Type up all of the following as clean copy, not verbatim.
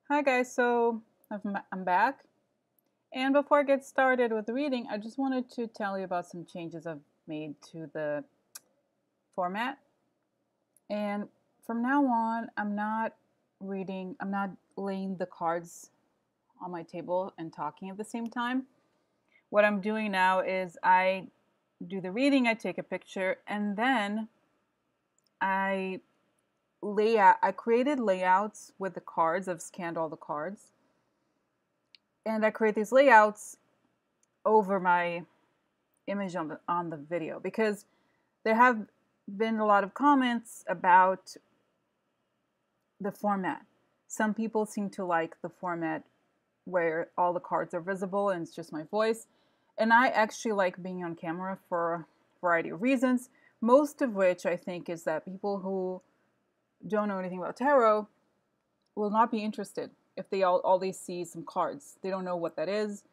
Hi guys, so I'm back. And before I get started with the reading, I just wanted to tell you about some changes I've made to the format. And from now on, I'm not laying the cards on my table and talking at the same time. What I'm doing now is I do the reading, I take a picture, and then I I created layouts with the cards. I've scanned all the cards. And I create these layouts over my image on the video because there have been a lot of comments about the format. Some people seem to like the format where all the cards are visible and it's just my voice. And I actually like being on camera for a variety of reasons, most of which I think is that people who don't know anything about tarot will not be interested if all they see some cards. They don't know what that is,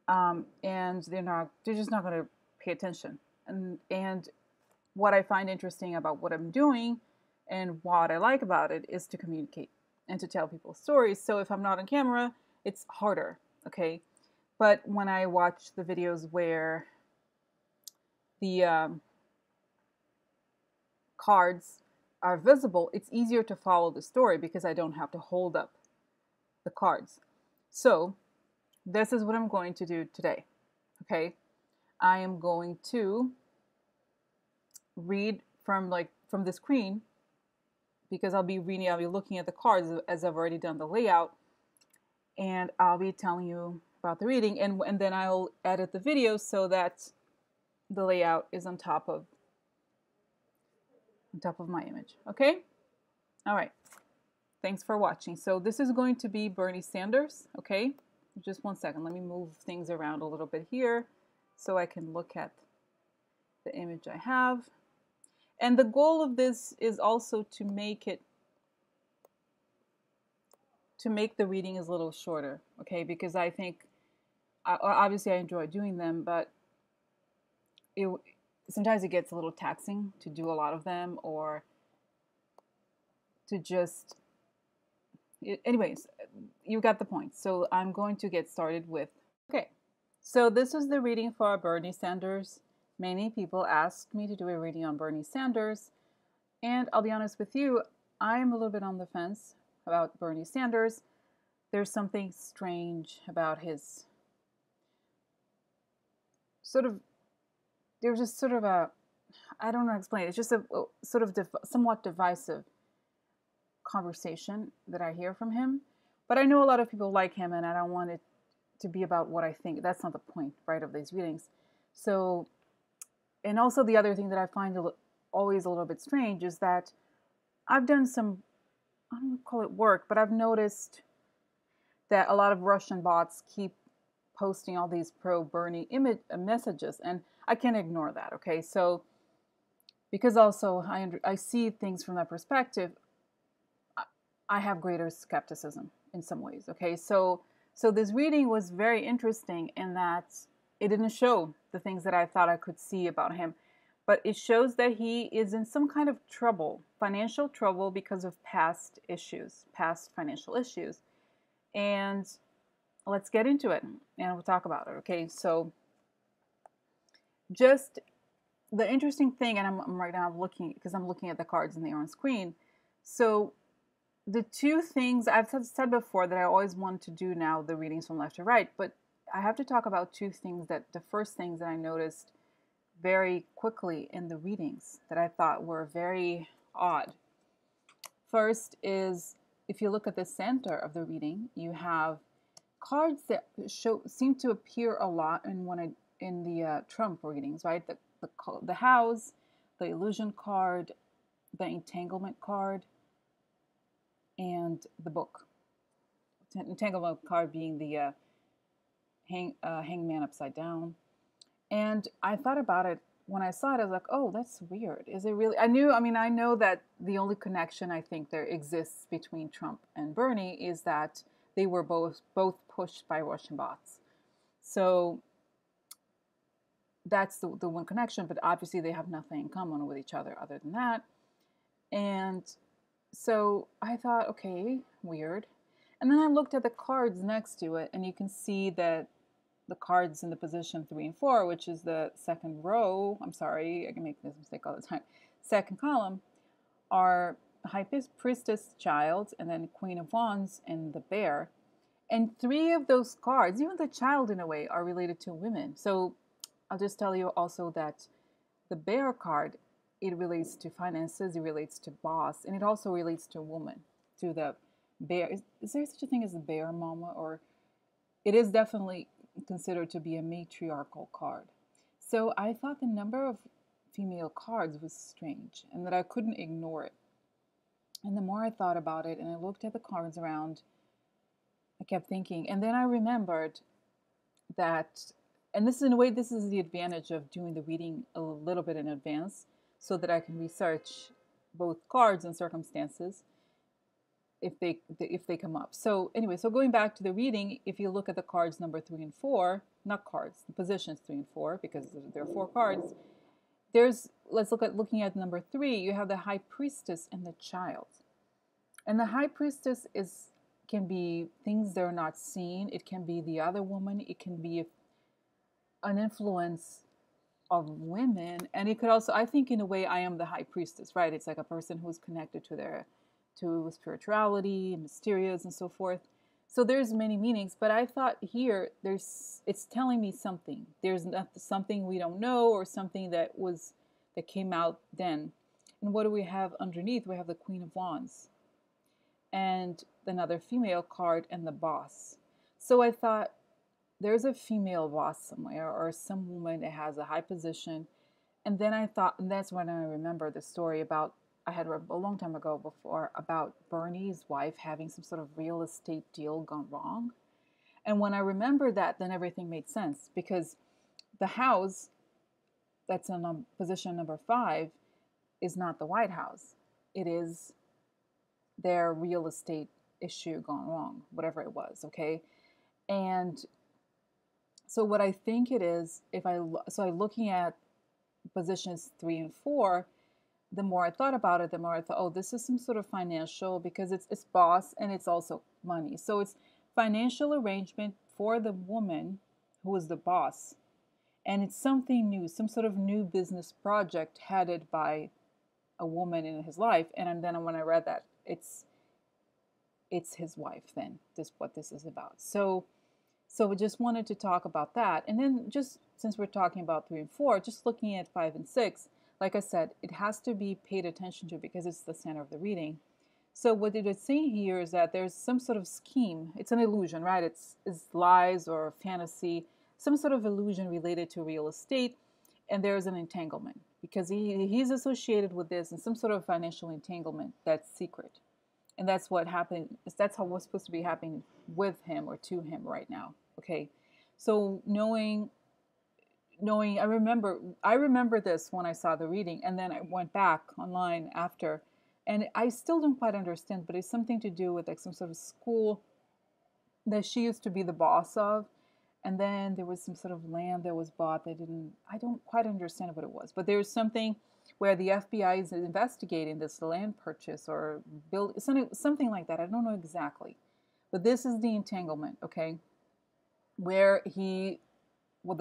and they're just not going to pay attention. And what I find interesting about what I'm doing and what I like about it is to communicate and to tell people stories. So if I'm not on camera, it's harder, okay? But when I watch the videos where the cards are visible, it's easier to follow the story because I don't have to hold up the cards. So this is what I'm going to do today, okay? I am going to read from the screen because I'll be looking at the cards as I've already done the layout, and I'll be telling you about the reading, and then I'll edit the video so that the layout is on top of my image. Okay? All right. Thanks for watching. So this is going to be Bernie Sanders. Okay? Just one second. Let me move things around a little bit here so I can look at the image I have. And the goal of this is also to make the reading a little shorter, okay? Because I think, obviously I enjoy doing them, but it sometimes it gets a little taxing to do a lot of them, or to just, anyways, you got the point. So I'm going to get started with, okay. So this is the reading for Bernie Sanders. Many people asked me to do a reading on Bernie Sanders, and I'll be honest with you, I am a little bit on the fence about Bernie Sanders. There's something strange about his sort of, there's just sort of a, I don't know how to explain it. It's just a sort of somewhat divisive conversation that I hear from him. But I know a lot of people like him, and I don't want it to be about what I think. That's not the point, right, of these readings. So, and also the other thing that I find always a little bit strange is that I've done some, I don't call it work, but I've noticed that a lot of Russian bots keep posting all these pro Bernie image messages, and I can't ignore that. Okay, so because also I see things from that perspective, I have greater skepticism in some ways. Okay, so this reading was very interesting in that it didn't show the things that I thought I could see about him, but it shows that he is in some kind of trouble, financial trouble, because of past issues, past financial issues. And let's get into it and we'll talk about it. Okay, so just the interesting thing, and I'm right now looking because I'm looking at the cards and they are on screen. So the two things I've said before that I always want to do now, the readings from left to right, but I have to talk about two things that the first things that I noticed very quickly in the readings that I thought were very odd. First is, if you look at the center of the reading, you have cards that seem to appear a lot in the Trump readings, right? The house, the illusion card, the entanglement card, and the book. Entanglement card being the hangman upside down. And I thought about it when I saw it. I was like, oh, that's weird. Is it really? I know that the only connection I think there exists between Trump and Bernie is that they were both pushed by Russian bots. So that's the one connection, but obviously they have nothing in common with each other other than that. And so I thought, okay, weird. And then I looked at the cards next to it, and you can see that the cards in the position 3 and 4, which is the second row, I'm sorry, I can make this mistake all the time, second column, are High Priestess Child, and then Queen of Wands and the Bear. And 3 of those cards, even the Child in a way, are related to women. So I'll just tell you also that the Bear card, it relates to finances, it relates to boss, and it also relates to woman, to the bear. Is there such a thing as a bear mama? Or it is definitely considered to be a matriarchal card. So I thought the number of female cards was strange and that I couldn't ignore it. And the more I thought about it and I looked at the cards around, I kept thinking, and then I remembered that, and this is in a way, this is the advantage of doing the reading a little bit in advance so that I can research both cards and circumstances if they come up. So anyway, so going back to the reading, if you look at the cards number 3 and 4, not cards, the positions 3 and 4, because there are 4 cards, looking at number 3, you have the High Priestess and the Child. And the High Priestess can be things that are not seen. It can be the other woman. It can be an influence of women. And it could also, I think in a way, I am the High Priestess, right? It's like a person who's connected to spirituality and mysterious and so forth. So there's many meanings, but I thought here it's telling me something. There's something we don't know, or something that came out then. And what do we have underneath? We have the Queen of Wands and another female card and the Boss. So I thought there's a female boss somewhere, or some woman that has a high position. And then I thought, and that's when I remember the story about, I had read a long time ago before, about Bernie's wife having some sort of real estate deal gone wrong. And when I remembered that, then everything made sense, because the house that's in position number 5 is not the White House. It is their real estate issue gone wrong, whatever it was, okay? And so what I think it is, looking at positions 3 and 4, the more I thought about it, the more I thought, oh, this is some sort of financial, because it's boss and it's also money. So it's financial arrangement for the woman who is the boss. And it's something new, some sort of new business project headed by a woman in his life. And then when I read that, it's his wife then, this what this is about. So we just wanted to talk about that. And then just since we're talking about 3 and 4, just looking at 5 and 6, like I said, it has to be paid attention to because it's the center of the reading. So what it is saying here is that there's some sort of scheme. It's an illusion, right? It's lies or fantasy, some sort of illusion related to real estate, and there's an entanglement because he's associated with this and some sort of financial entanglement that's secret. And that's what happened. That's how what's supposed to be happening with him or to him right now. Okay, so knowing, I remember this when I saw the reading, and then I went back online after, and I still don't quite understand. But it's something to do with like some sort of school that she used to be the boss of, and then there was some sort of land that was bought. I don't quite understand what it was, but there's something where the FBI is investigating this land purchase or build something like that. I don't know exactly, but this is the entanglement, okay? Where the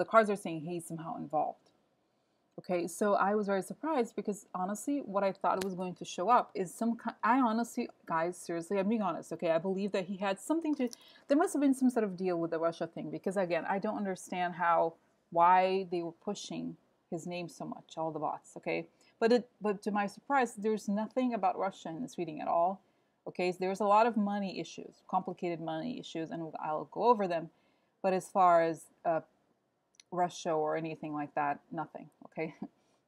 cards are saying he's somehow involved. Okay, so I was very surprised because honestly, what I thought was going to show up is I honestly, guys, seriously, I'm being honest, okay? I believe that he had something there must have been some sort of deal with the Russia thing, because again, I don't understand why they were pushing his name so much, all the bots, okay? But to my surprise, there's nothing about Russia in this reading at all, okay? So there's a lot of money issues, complicated money issues, and I'll go over them. But as far as Russia or anything like that, nothing, okay?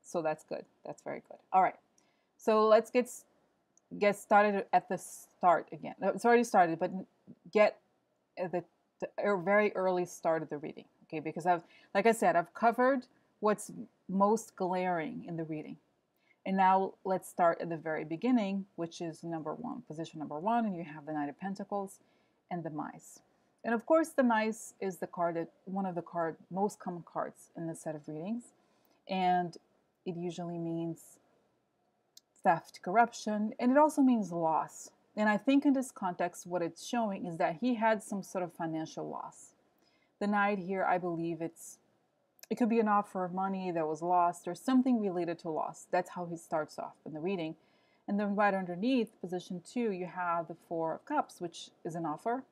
So that's good. That's very good. All right. So let's get started at the start again. It's already started, but get at the very early start of the reading, okay? Because like I said, I've covered what's most glaring in the reading. And now let's start at the very beginning, which is position number 1, and you have the Knight of Pentacles and the Mice. And of course, the Mice is one of the most common cards in the set of readings. And it usually means theft, corruption, and it also means loss. And I think in this context, what it's showing is that he had some sort of financial loss. The knight here, I believe it could be an offer of money that was lost or something related to loss. That's how he starts off in the reading. And then right underneath, position 2, you have the Four of Cups, which is an offer.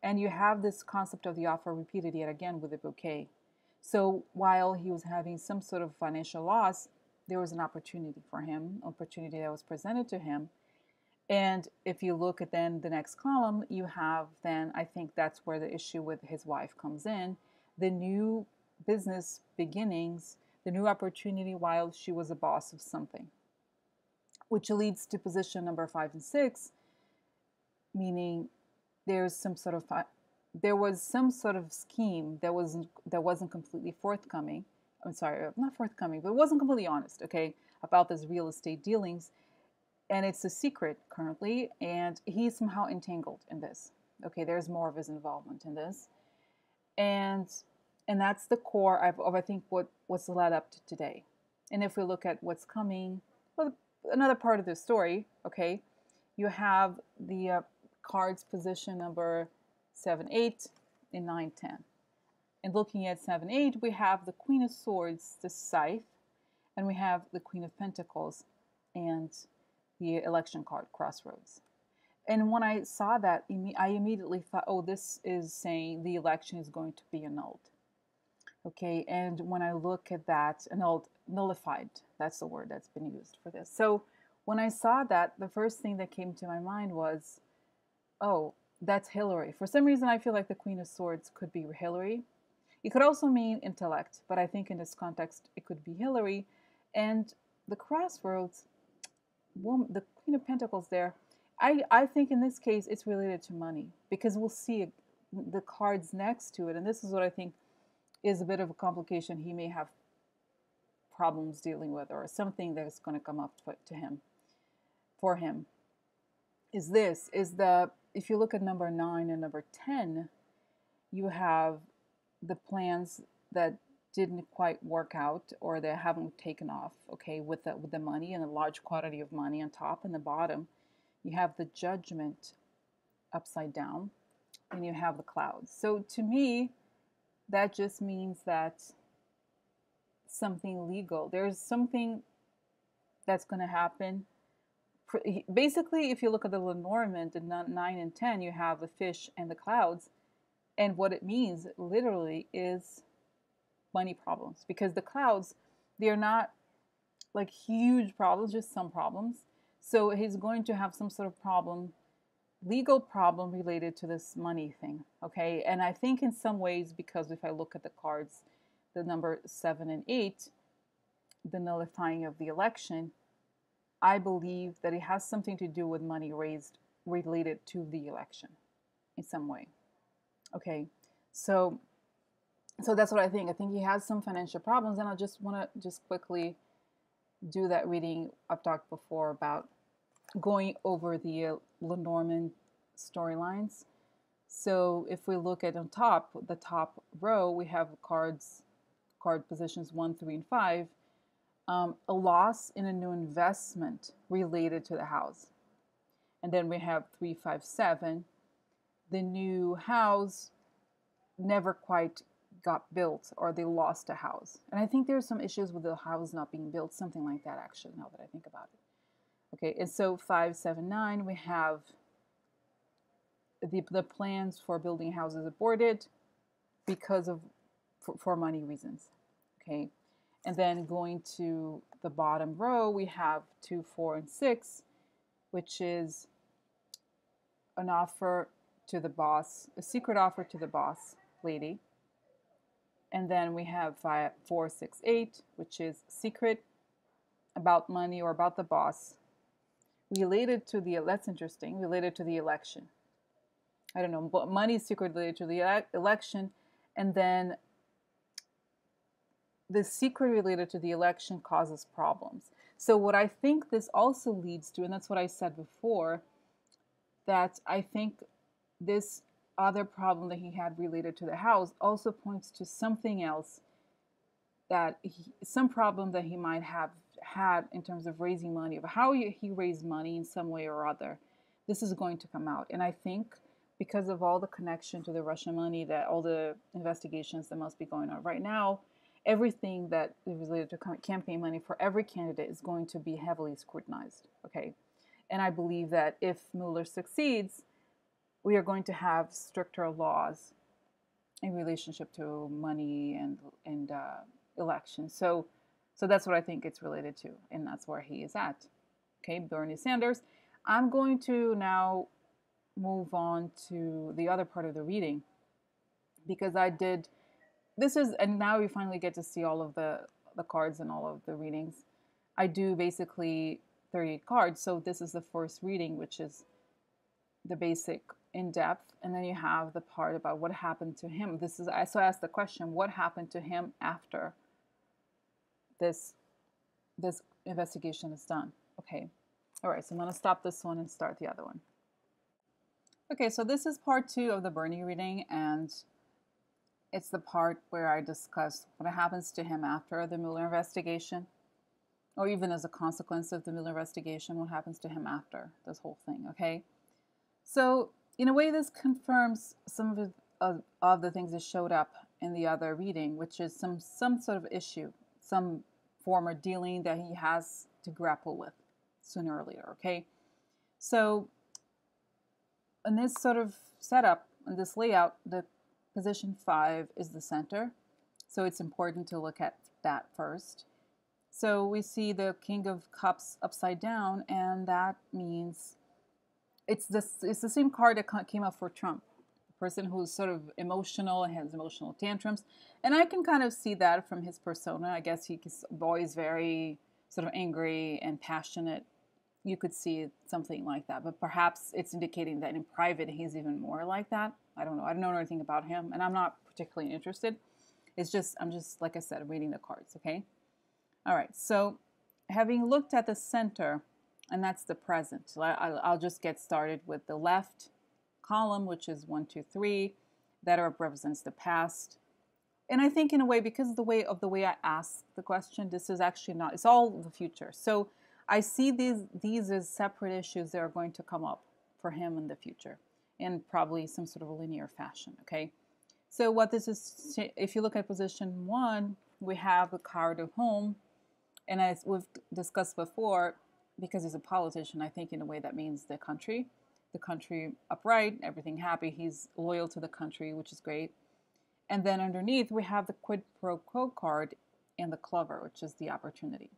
And you have this concept of the offer repeated yet again with the bouquet. So while he was having some sort of financial loss, there was an opportunity for him, opportunity that was presented to him. And if you look at then the next column, you have then, I think that's where the issue with his wife comes in, the new business beginnings, the new opportunity while she was a boss of something, which leads to position number 5 and 6, meaning there was some sort of scheme that wasn't completely forthcoming. I'm sorry, not forthcoming, but it wasn't completely honest, okay, about this real estate dealings. And it's a secret currently, and he's somehow entangled in this. Okay, there's more of his involvement in this. And that's the core of I think what's led up to today. And if we look at what's coming, well, another part of the story, okay, you have the cards position number 7, 8, and 9, 10. And looking at 7, 8, we have the Queen of Swords, the scythe, and we have the Queen of Pentacles and the election card, Crossroads. And when I saw that, I immediately thought, oh, this is saying the election is going to be annulled. Okay, and when I look at that, annulled, nullified, that's the word that's been used for this. So when I saw that, the first thing that came to my mind was, oh, that's Hillary. For some reason, I feel like the Queen of Swords could be Hillary. It could also mean intellect, but I think in this context, it could be Hillary. And the Crossroads, the Queen of Pentacles there, I think in this case, it's related to money, because we'll see the cards next to it. And this is what I think is a bit of a complication he may have problems dealing with, or something that is going to come up for him, is if you look at number 9 and number 10, you have the plans that didn't quite work out, or they haven't taken off, okay, with the money, and a large quantity of money on top. And the bottom, you have the Judgment upside down, and you have the Clouds. So to me, that just means that something legal, there's something that's going to happen. Basically, if you look at the Lenormand, the 9 and 10, you have the fish and the clouds. And what it means literally is money problems, because the clouds, they're not like huge problems, just some problems. So he's going to have some sort of problem, legal problem related to this money thing, okay? And I think in some ways, because if I look at the cards, the number 7 and 8, the nullifying of the election, I believe that it has something to do with money raised related to the election in some way, okay? So that's what I think. I think he has some financial problems, and I just want to just quickly do that reading I've talked before about going over the Lenormand storylines. So if we look at on top, the top row, we have card positions 1, 3, and 5. A loss in a new investment related to the house. And then we have 3, 5, 7. The new house never quite got built, or they lost a house. And I think there's some issues with the house not being built, something like that, actually, now that I think about it. Okay, and so 5, 7, 9, we have the plans for building houses aborted because of for money reasons. Okay, and then going to the bottom row, we have 2, 4, and 6, which is an offer to the boss, a secret offer to the boss lady. And then we have 5, 4, 6, 8, which is secret about money or about the boss related to that's interesting, related to the election. I don't know, but money is secret related to the election. And then the secret related to the election causes problems. So what I think this also leads to, and that's what I said before, that I think this other problem that he had related to the house also points to something else, that some problem that he might have had in terms of raising money, of how he raised money in some way or other. this is going to come out. And I think because of all the connection to the Russian money, that all the investigations that must be going on right now, everything that is related to campaign money for every candidate is going to be heavily scrutinized. Okay. And I believe that if Mueller succeeds, we are going to have stricter laws in relationship to money and elections. So that's what I think it's related to, and that's where he is at. Okay, Bernie Sanders. I'm going to now move on to the other part of the reading, because I did this is, and now we finally get to see all of the cards and all of the readings. I do basically 38 cards, so this is the first reading, which is the basic in-depth, and then you have the part about what happened to him. So I asked the question, what happened to him after this investigation is done? Okay, all right, so I'm going to stop this one and start the other one. Okay, so this is part 2 of the Bernie reading, and it's the part where I discuss what happens to him after the Mueller investigation, or even as a consequence of the Mueller investigation, what happens to him after this whole thing, okay? So, in a way, this confirms some of the things that showed up in the other reading, which is some sort of issue, some form of dealing that he has to grapple with sooner or later, okay? So, in this sort of setup, in this layout, the position 5 is the center. So it's important to look at that first. So we see the King of Cups upside down, and that means it's the same card that came up for Trump, the person who's sort of emotional and has emotional tantrums. And I can kind of see that from his persona. I guess he's always very sort of angry and passionate. You could see something like that, but perhaps it's indicating that in private he's even more like that. I don't know. I don't know anything about him, and I'm not particularly interested. I'm just, like I said, reading the cards, okay? All right, so having looked at the center, and that's the present, so I'll just get started with the left column, which is 1, 2, 3. That represents the past. And I think in a way, because of the way I asked the question, this is actually not, it's all the future. So I see these as separate issues that are going to come up for him in the future, in probably some sort of a linear fashion, okay? So what this is, if you look at position 1, we have the card of home, and as we've discussed before, because he's a politician, I think in a way that means the country upright, everything happy, he's loyal to the country, which is great. And then underneath, we have the quid pro quo card and the clover, which is the opportunity.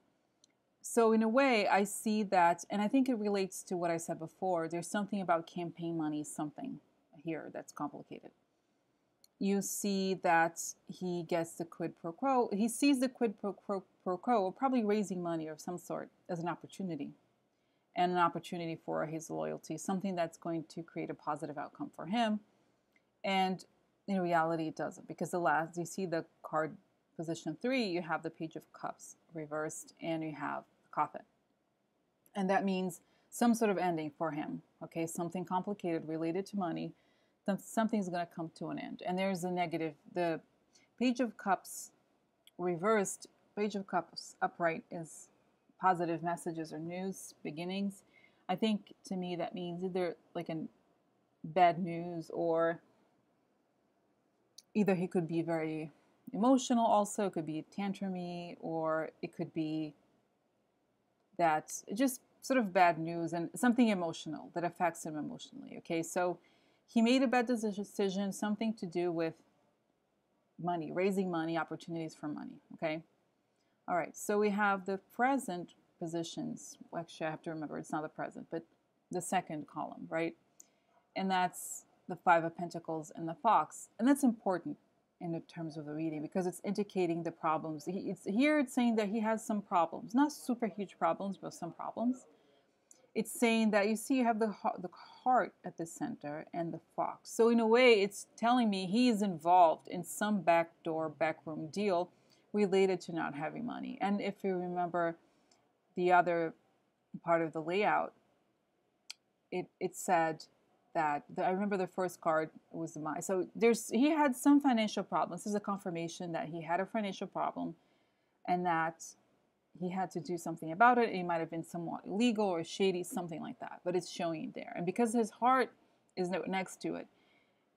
So in a way, I see that, and I think it relates to what I said before, there's something about campaign money, something here that's complicated. You see that he gets the quid pro quo. He sees the quid pro quo, or probably raising money of some sort, as an opportunity, and an opportunity for his loyalty, something that's going to create a positive outcome for him. And in reality, it doesn't, because you see the card position 3, you have the Page of Cups reversed, and you have the coffin. And that means some sort of ending for him, okay? Something complicated related to money. Something's going to come to an end. And there's a negative. The Page of Cups reversed, Page of Cups upright is positive messages or news, beginnings. I think, to me, that means either like a bad news, or either he could be very emotional also, it could be tantrumy, or it could be that just sort of bad news and something emotional that affects him emotionally, okay? So he made a bad decision, something to do with money, raising money, opportunities for money, okay? All right, so we have the present positions. Well, actually, I have to remember it's not the present, but the second column, right? And that's the 5 of Pentacles and the Fox. And that's important in the terms of the reading, because it's indicating the problems. It's saying that he has some problems, not super huge problems, but some problems. It's saying that, you see, you have the heart at the center and the fox. So in a way, it's telling me he's involved in some backroom deal related to not having money. And if you remember the other part of the layout, it said that, I remember the first card was the mind. So he had some financial problems. This is a confirmation that he had a financial problem, and that he had to do something about it. It might have been somewhat illegal or shady, something like that, but it's showing there. And because his heart is next to it,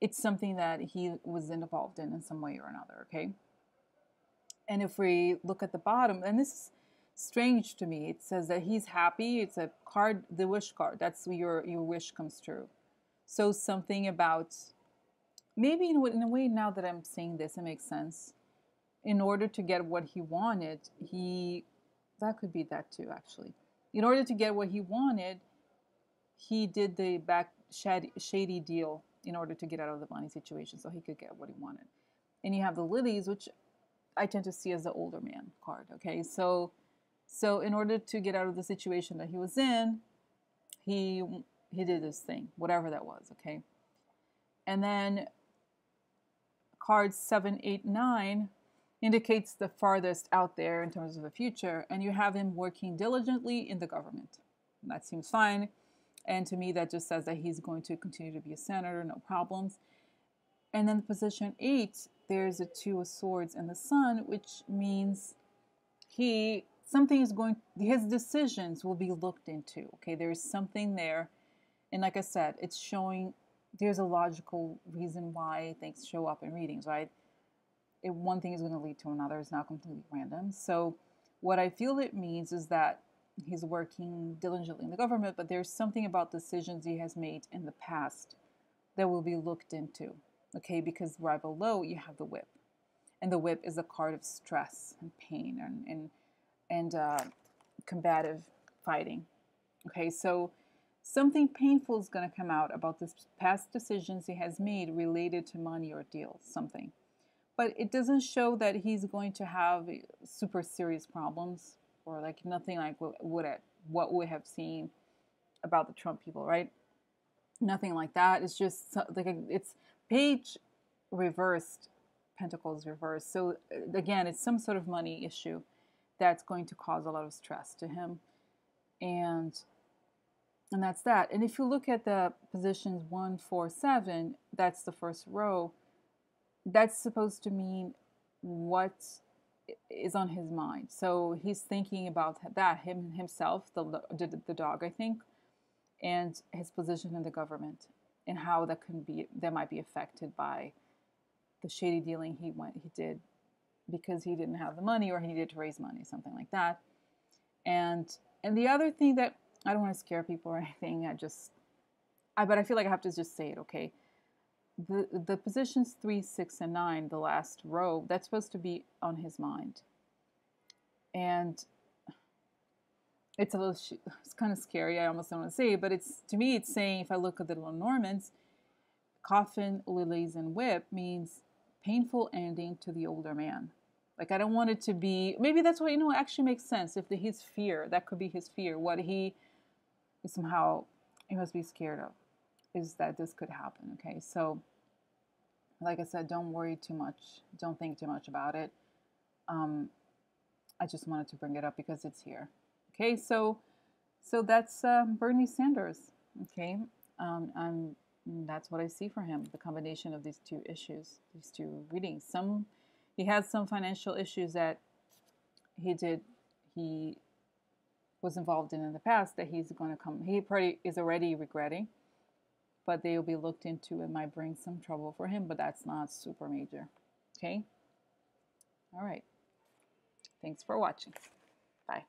it's something that he was involved in some way or another, okay? And if we look at the bottom, and this is strange to me, it says that he's happy. It's a card, the wish card. That's your wish comes true. So something about, maybe in a way, now that I'm saying this, it makes sense. In order to get what he wanted, that could be that too, actually. In order to get what he wanted, he did the shady deal in order to get out of the money situation so he could get what he wanted. And you have the lilies, which I tend to see as the older man card, okay? So in order to get out of the situation that he was in, he did this thing, whatever that was, okay? And then cards 7, 8, 9 indicates the farthest out there in terms of the future, and you have him working diligently in the government. And that seems fine. And to me, that just says that he's going to continue to be a senator, no problems. And then position 8, there's a 2 of swords and the sun, which means his decisions will be looked into. Okay, there's something there. And like I said, it's showing there's a logical reason why things show up in readings, right? One thing is going to lead to another. It's not completely random. So what I feel it means is that he's working diligently in the government, but there's something about decisions he has made in the past that will be looked into, okay? Because right below you have the whip, and the whip is a card of stress and pain and combative fighting, okay? So something painful is going to come out about this past decisions he has made related to money or deals, something. But it doesn't show that he's going to have super serious problems or like nothing like what we have seen about the Trump people, right? Nothing like that. It's just like it's page reversed, pentacles reversed. So again, it's some sort of money issue that's going to cause a lot of stress to him, and that's that. And if you look at the positions 1, 4, 7, that's the first row. That's supposed to mean what is on his mind. So he's thinking about that, himself, the dog, I think, and his position in the government, and how that might be affected by the shady dealing he did because he didn't have the money or he needed to raise money, something like that. And the other thing that I don't want to scare people or anything, but I feel like I have to just say it, okay? The positions 3, 6, and 9, the last row, that's supposed to be on his mind. And it's kind of scary. I almost don't want to say it, but to me, it's saying, if I look at the Lenormands, coffin, lilies, and whip means painful ending to the older man. Like, I don't want it to be, maybe that's what, actually makes sense. If his fear, that could be his fear, what he must be scared of, is that this could happen, okay? So, like I said, don't worry too much. Don't think too much about it. I just wanted to bring it up because it's here. Okay, so that's Bernie Sanders, okay? That's what I see for him, the combination of these two issues, these two readings. He had some financial issues that he was involved in the past that he's going to he probably is already regretting, but they will be looked into. It might bring some trouble for him, but that's not super major. Okay? All right. Thanks for watching. Bye.